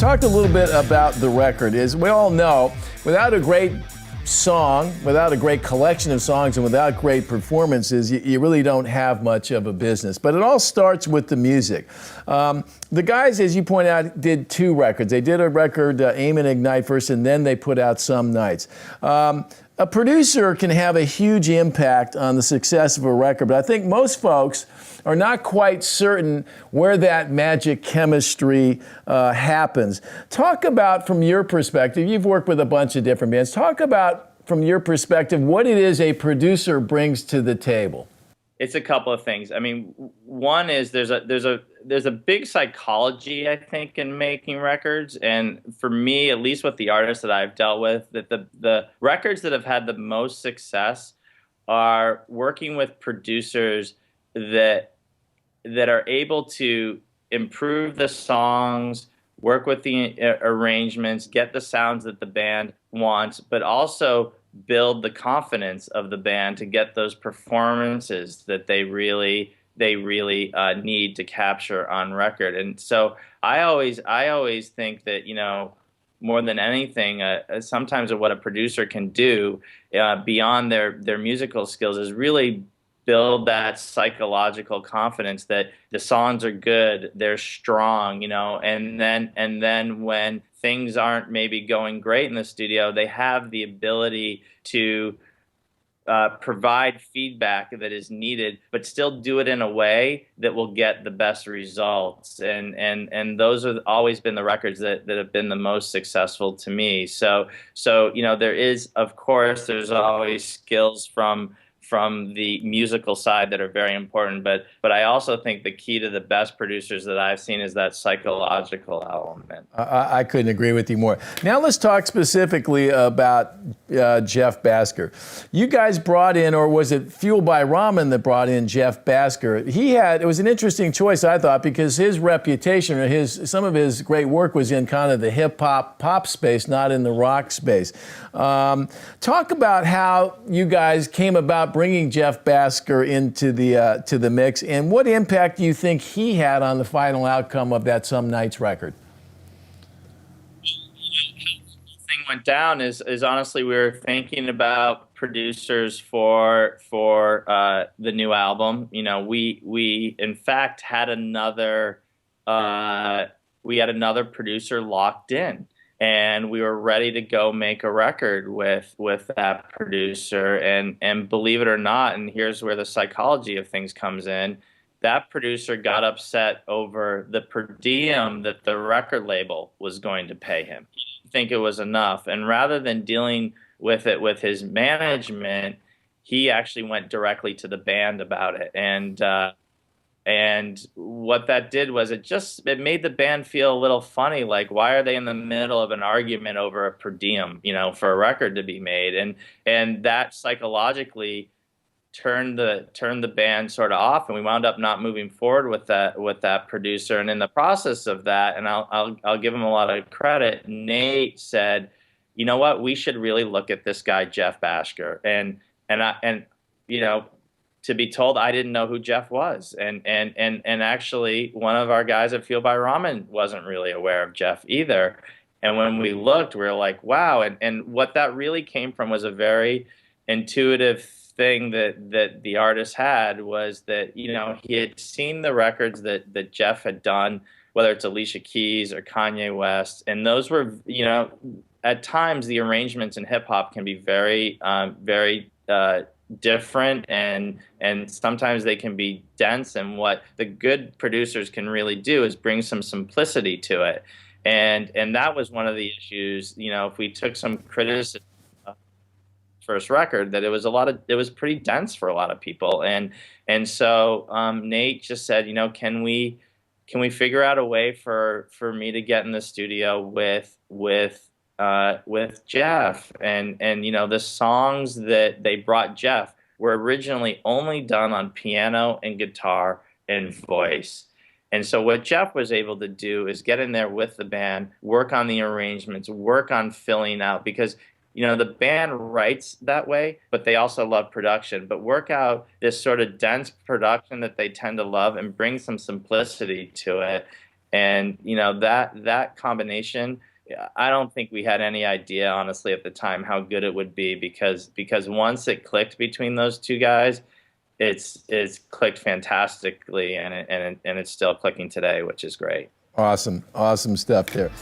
talked a little bit about the record. As we all know, without a great song, without a great collection of songs, and without great performances, you really don't have much of a business. But it all starts with the music. The guys, as you point out, did two records. They did a record, Aim and Ignite first, and then they put out Some Nights. A producer can have a huge impact on the success of a record, but I think most folks are not quite certain where that magic chemistry happens. Talk about, from your perspective, you've worked with a bunch of different bands, talk about, from your perspective, what it is a producer brings to the table. It's a couple of things. I mean, one is there's a big psychology, I think, in making records, and for me, at least with the artists that I've dealt with, that the records that have had the most success are working with producers that are able to improve the songs, work with the arrangements, get the sounds that the band wants, but also build the confidence of the band to get those performances that they really need to capture on record. And so I always think that, you know, more than anything, sometimes what a producer can do beyond their musical skills is really build that psychological confidence that the songs are good, they're strong, you know, and then when things aren't maybe going great in the studio, they have the ability to provide feedback that is needed, but still do it in a way that will get the best results. And those have always been the records that have been the most successful to me. So you know, there's always skills from the musical side that are very important, but I also think the key to the best producers that I've seen is that psychological element. I couldn't agree with you more. Now let's talk specifically about Jeff Bhasker. You guys brought in, or was it Fueled by Ramen that brought in Jeff Bhasker? It was an interesting choice, I thought, because his reputation, or some of his great work was in kind of the hip-hop pop space, not in the rock space. Talk about how you guys came about bringing Jeff Bhasker into the mix, and what impact do you think he had on the final outcome of that Some Nights record? The thing went down is honestly, we were thinking about producers for the new album. You know, we in fact had another producer locked in. And we were ready to go make a record with that producer. And believe it or not, and here's where the psychology of things comes in, that producer got upset over the per diem that the record label was going to pay him. He didn't think it was enough. And rather than dealing with it with his management, he actually went directly to the band about it. And what that did was it made the band feel a little funny, like, why are they in the middle of an argument over a per diem, you know, for a record to be made? And that psychologically turned the band sort of off, and we wound up not moving forward with that producer. And in the process of that, and I'll give him a lot of credit, Nate said, you know what, we should really look at this guy Jeff Bhasker. And you know, to be told, I didn't know who Jeff was, and actually one of our guys at Fueled by Ramen wasn't really aware of Jeff either. And when we looked, we were like, wow. And what that really came from was a very intuitive thing that the artist had, was that, you know, he had seen the records that Jeff had done, whether it's Alicia Keys or Kanye West, and those were, you know, at times the arrangements in hip hop can be very different, and sometimes they can be dense, and what the good producers can really do is bring some simplicity to it, and that was one of the issues. You know, if we took some criticism of the first record, that it was pretty dense for a lot of people, and so Nate just said, you know, can we figure out a way for me to get in the studio with Jeff, and you know, the songs that they brought Jeff were originally only done on piano and guitar and voice. And so what Jeff was able to do is get in there with the band, work on the arrangements, work on filling out, because you know, the band writes that way, but they also love production, but work out this sort of dense production that they tend to love and bring some simplicity to it. And that combination, I don't think we had any idea, honestly, at the time how good it would be, because once it clicked between those two guys, it's clicked fantastically, and it's still clicking today, which is great. Awesome stuff there.